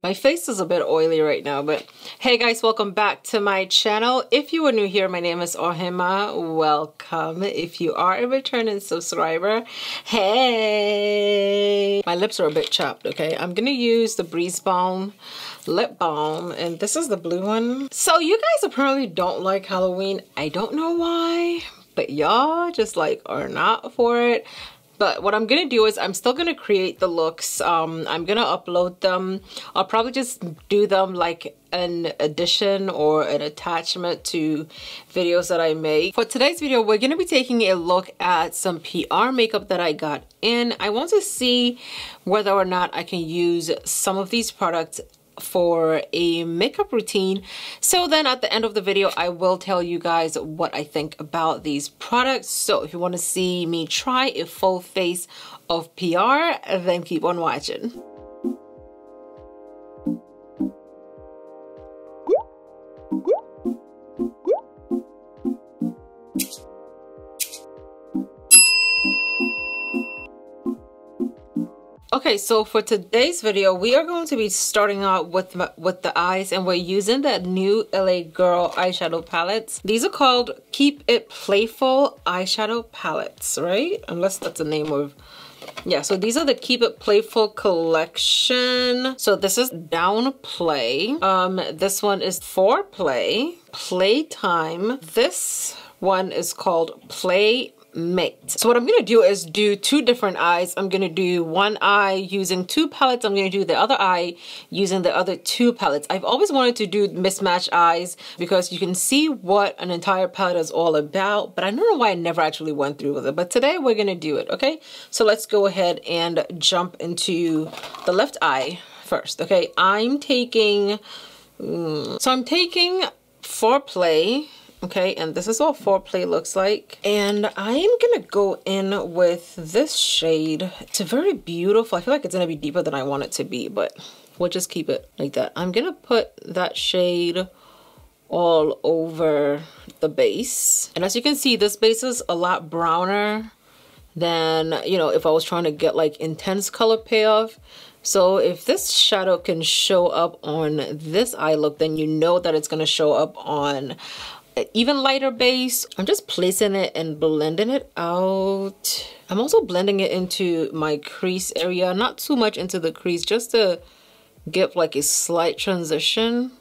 My face is a bit oily right now, but hey guys, welcome back to my channel. If you are new here, my name is OHEMAA. Welcome. If you are a returning subscriber, hey. My lips are a bit chapped, okay? I'm gonna use the Breeze Balm lip balm, and this is the blue one. So you guys apparently don't like Halloween. I don't know why, but y'all just like are not for it. But what I'm gonna do is I'm still gonna create the looks. I'm gonna upload them. I'll probably just do them like an addition or an attachment to videos that I make. For today's video, we're gonna be taking a look at some PR makeup that I got in. I want to see whether or not I can use some of these products for a makeup routine. So then at the end of the video, I will tell you guys what I think about these products. So if you want to see me try a full face of PR, then keep on watching. Okay, so for today's video, we are going to be starting out with the eyes, and we're using the new LA Girl eyeshadow palettes. These are called Keep It Playful eyeshadow palettes, right? Unless that's the name of... Yeah, so these are the Keep It Playful collection. So this is Downplay. This one is Foreplay, Playtime. This one is called Playmate. So what I'm gonna do is do two different eyes. I'm gonna do one eye using two palettes. I'm gonna do the other eye using the other two palettes. I've always wanted to do mismatched eyes because you can see what an entire palette is all about, but I don't know why I never actually went through with it. But today we're gonna do it, okay? So let's go ahead and jump into the left eye first, okay? I'm taking Foreplay. Okay, and this is what Foreplay looks like. And I am gonna go in with this shade. It's very beautiful. I feel like it's gonna be deeper than I want it to be, but we'll just keep it like that. I'm gonna put that shade all over the base. And as you can see, this base is a lot browner than, you know, if I was trying to get like intense color payoff. So if this shadow can show up on this eye look, then you know that it's gonna show up on even lighter base. I'm just placing it and blending it out. I'm also blending it into my crease area, not too much into the crease, just to give like a slight transition.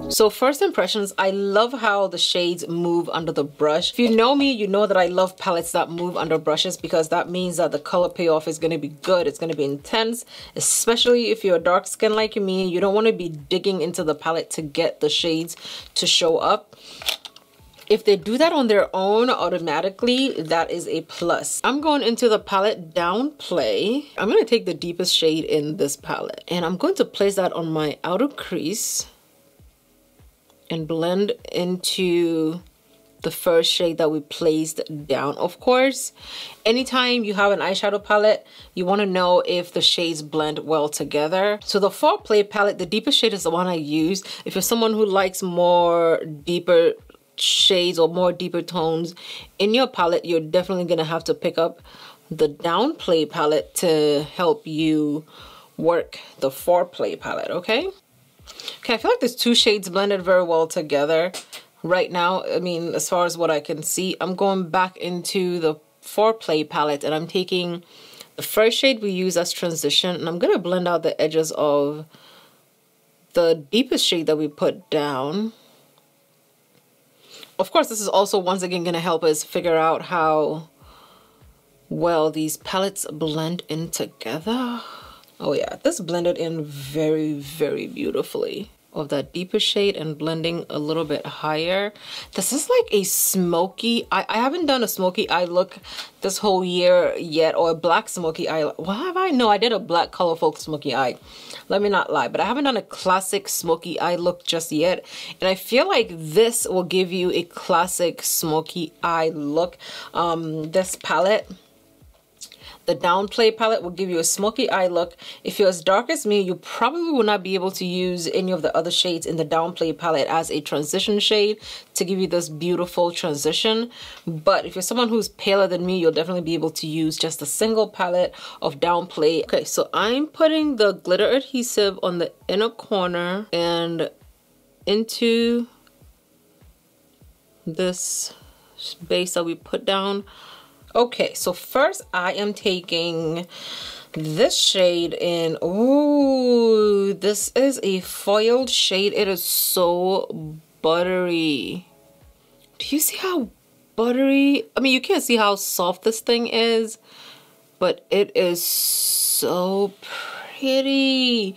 So first impressions, I love how the shades move under the brush. If you know me, you know that I love palettes that move under brushes because that means that the color payoff is going to be good. It's going to be intense, especially if you're dark skin like me. You don't want to be digging into the palette to get the shades to show up. If they do that on their own automatically, that is a plus. I'm going into the palette Downplay. I'm going to take the deepest shade in this palette and I'm going to place that on my outer crease and blend into the first shade that we placed down. Of course, anytime you have an eyeshadow palette, you want to know if the shades blend well together. So the Foreplay palette, the deepest shade is the one I use. If you're someone who likes more deeper shades or more deeper tones in your palette, you're definitely gonna have to pick up the Downplay palette to help you work the Foreplay palette, okay? Okay, I feel like there's two shades blended very well together right now. I mean, as far as what I can see, I'm going back into the Foreplay palette and I'm taking the first shade we use as transition and I'm going to blend out the edges of the deepest shade that we put down. Of course, this is also once again going to help us figure out how well these palettes blend in together. Oh yeah, this blended in very, very beautifully. Of that deeper shade and blending a little bit higher. This is like a smoky, I haven't done a smoky eye look this whole year yet, or a black smoky eye. What have I? No, I did a black colorful smoky eye. Let me not lie, but I haven't done a classic smoky eye look just yet. And I feel like this will give you a classic smoky eye look. This palette, The Downplay palette will give you a smoky eye look. If you're as dark as me, you probably will not be able to use any of the other shades in the Downplay palette as a transition shade to give you this beautiful transition. But if you're someone who's paler than me, you'll definitely be able to use just a single palette of Downplay. Okay, so I'm putting the glitter adhesive on the inner corner and into this base that we put down. Okay, so first I am taking this shade in. Ooh, this is a foiled shade. It is so buttery. Do you see how buttery? I mean, you can't see how soft this thing is, but it is so pretty.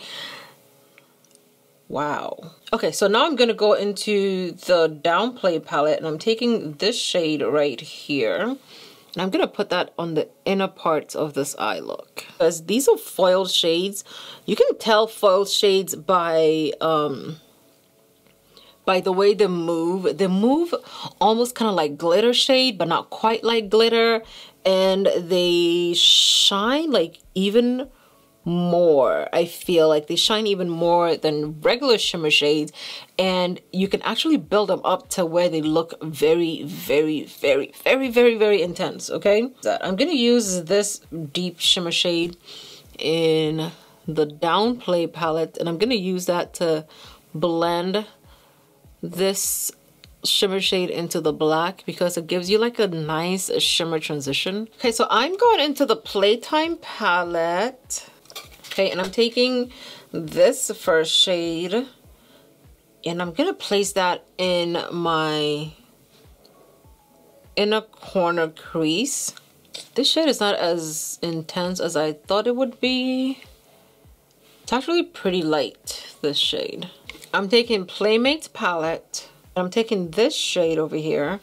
Wow. Okay, so now I'm going to go into the Downplay palette, and I'm taking this shade right here, and I'm going to put that on the inner parts of this eye look. Because these are foiled shades. You can tell foiled shades by the way they move. They move almost kind of like glitter shade, but not quite like glitter, and they shine like even more. I feel like they shine even more than regular shimmer shades, and you can actually build them up to where they look very, very, very, very, very, very intense. Okay, I'm gonna use this deep shimmer shade in the Downplay palette, and I'm gonna use that to blend this shimmer shade into the black because it gives you like a nice shimmer transition. Okay, so I'm going into the Playtime palette. Okay, and I'm taking this first shade and I'm gonna place that in my inner corner crease. This shade is not as intense as I thought it would be. It's actually pretty light, this shade. I'm taking Playmates palette. I'm taking this shade over here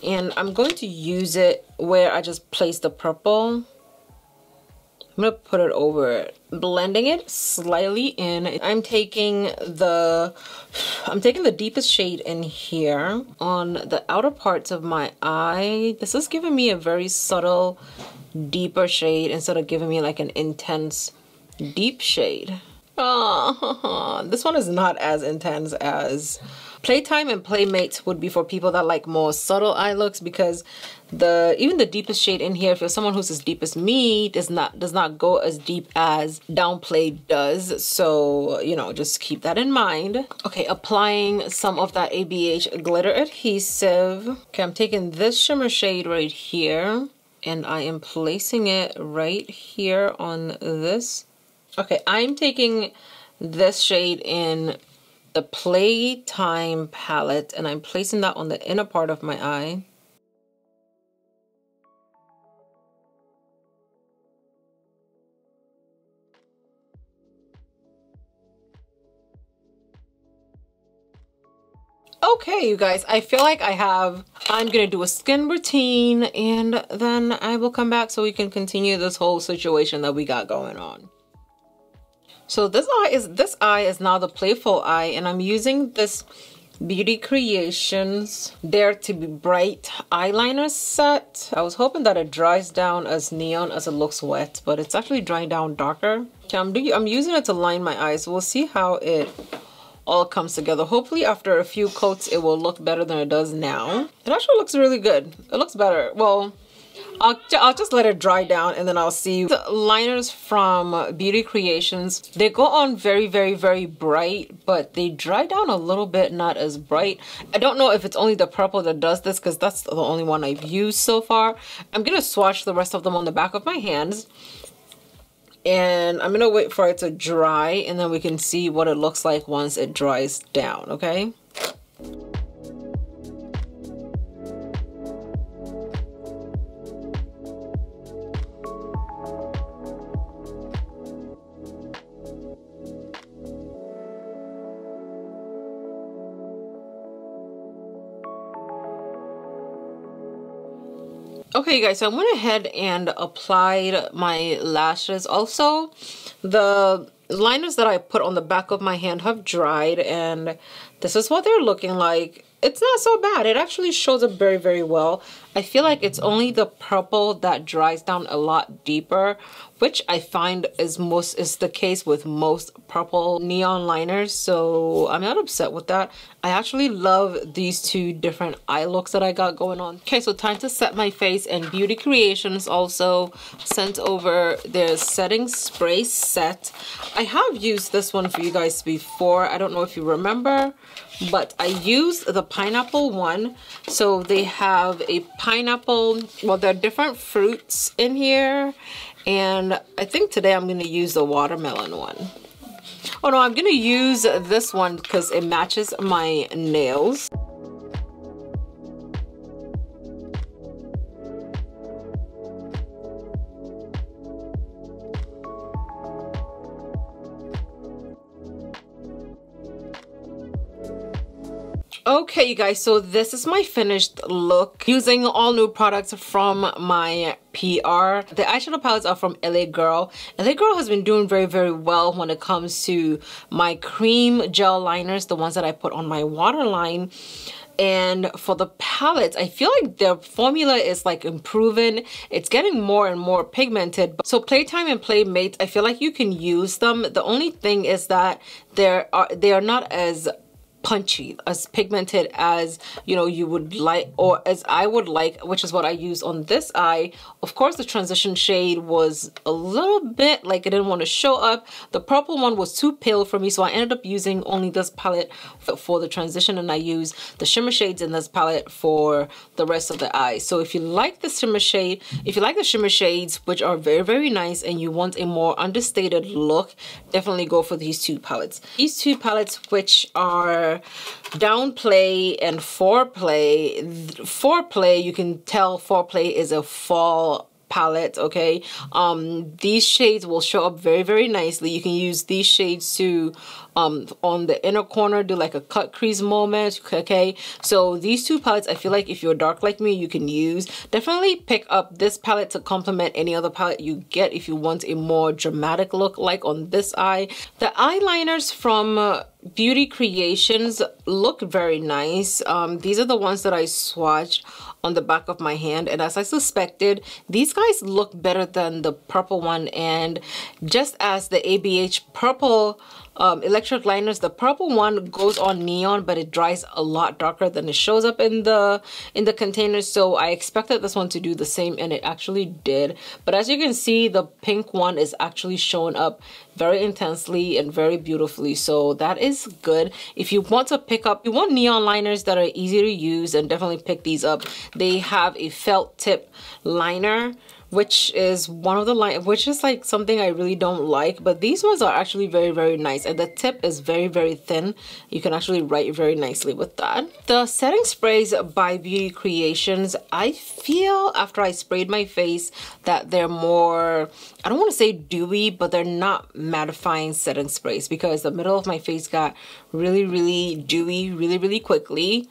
and I'm going to use it where I just placed the purple. I'm gonna put it over it, blending it slightly in. I'm taking the deepest shade in here on the outer parts of my eye. This is giving me a very subtle, deeper shade instead of giving me like an intense, deep shade. Oh, this one is not as intense as Playtime and Playmates would be for people that like more subtle eye looks, because even the deepest shade in here, if you're someone who's as deep as me, does not go as deep as Downplay does. So, you know, just keep that in mind. Okay, applying some of that ABH glitter adhesive. Okay, I'm taking this shimmer shade right here and I am placing it right here on this. Okay, I'm taking this shade in the Playtime palette and I'm placing that on the inner part of my eye. Okay, you guys, I feel like I'm gonna do a skin routine and then I will come back so we can continue this whole situation that we got going on. So this eye is now the Playful eye, and I'm using this Beauty Creations Dare to Be Bright eyeliner set. I was hoping that it dries down as neon as it looks wet, but it's actually drying down darker. Okay, I'm using it to line my eyes. So we'll see how it all comes together. Hopefully after a few coats it will look better than it does now. It actually looks really good. It looks better. Well, I'll just let it dry down and then I'll see. The liners from Beauty Creations, they go on very, very, very bright, but they dry down a little bit, not as bright. I don't know if it's only the purple that does this because that's the only one I've used so far. I'm gonna swatch the rest of them on the back of my hands and I'm gonna wait for it to dry and then we can see what it looks like once it dries down, okay? Okay guys, so I went ahead and applied my lashes. Also, the liners that I put on the back of my hand have dried and this is what they're looking like. it's not so bad. It actually shows up very, very well. I feel like it's only the purple that dries down a lot deeper, which I find is the case with most purple neon liners, so I'm not upset with that. I actually love these two different eye looks that I got going on. Okay, so time to set my face, and Beauty Creations also sent over their setting spray set. I have used this one for you guys before. I don't know if you remember, but I used the pineapple one. So they have a pineapple, well, there are different fruits in here, and I think today I'm going to use the watermelon one. Oh no, I'm going to use this one because it matches my nails. Okay, you guys, so this is my finished look using all new products from my PR. The eyeshadow palettes are from LA Girl. LA Girl has been doing very, very well when it comes to my cream gel liners, the ones that I put on my waterline. And for the palettes, I feel like their formula is like improving. It's getting more and more pigmented. So Playtime and Playmates, I feel like you can use them. The only thing is that they are not as punchy, as pigmented as, you know, you would like, or as I would like, which is what I use on this eye. Of course, the transition shade was a little bit like it didn't want to show up. The purple one was too pale for me, so I ended up using only this palette for the transition, and I use the shimmer shades in this palette for the rest of the eye. So if you like the shimmer shade, if you like the shimmer shades, which are very, very nice, and you want a more understated look, definitely go for these two palettes. These two palettes, which are Downplay and Foreplay. Foreplay, you can tell Foreplay is a fall palette, okay? These shades will show up very, very nicely. You can use these shades to on the inner corner, do like a cut crease moment, okay? So these two palettes, I feel like if you're dark like me, you can use. Definitely pick up this palette to complement any other palette you get if you want a more dramatic look like on this eye. The eyeliners from Beauty Creations look very nice. These are the ones that I swatched on the back of my hand, and as I suspected, these guys look better than the purple one. And just as the ABH purple electric liners, the purple one goes on neon, but it dries a lot darker than it shows up in the container. So I expected this one to do the same, and it actually did. But as you can see, the pink one is actually showing up very intensely and very beautifully, so that is good. If you want to pick up, you want neon liners that are easy to use, and definitely pick these up. They have a felt tip liner, which is one of the which is like something I really don't like, but these ones are actually very, very nice, and the tip is very, very thin. You can actually write very nicely with that. The setting sprays by Beauty Creations, I feel after I sprayed my face that they're more, I don't want to say dewy, but they're not mattifying setting sprays, because the middle of my face got really, really dewy really, really quickly.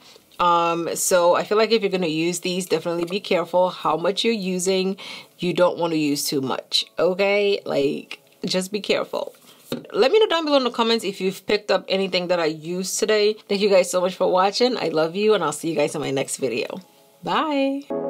So I feel like if you're going to use these, definitely be careful how much you're using. You don't want to use too much, okay? Like, just be careful. Let me know down below in the comments if you've picked up anything that I used today. Thank you guys so much for watching. I love you, and I'll see you guys in my next video. Bye.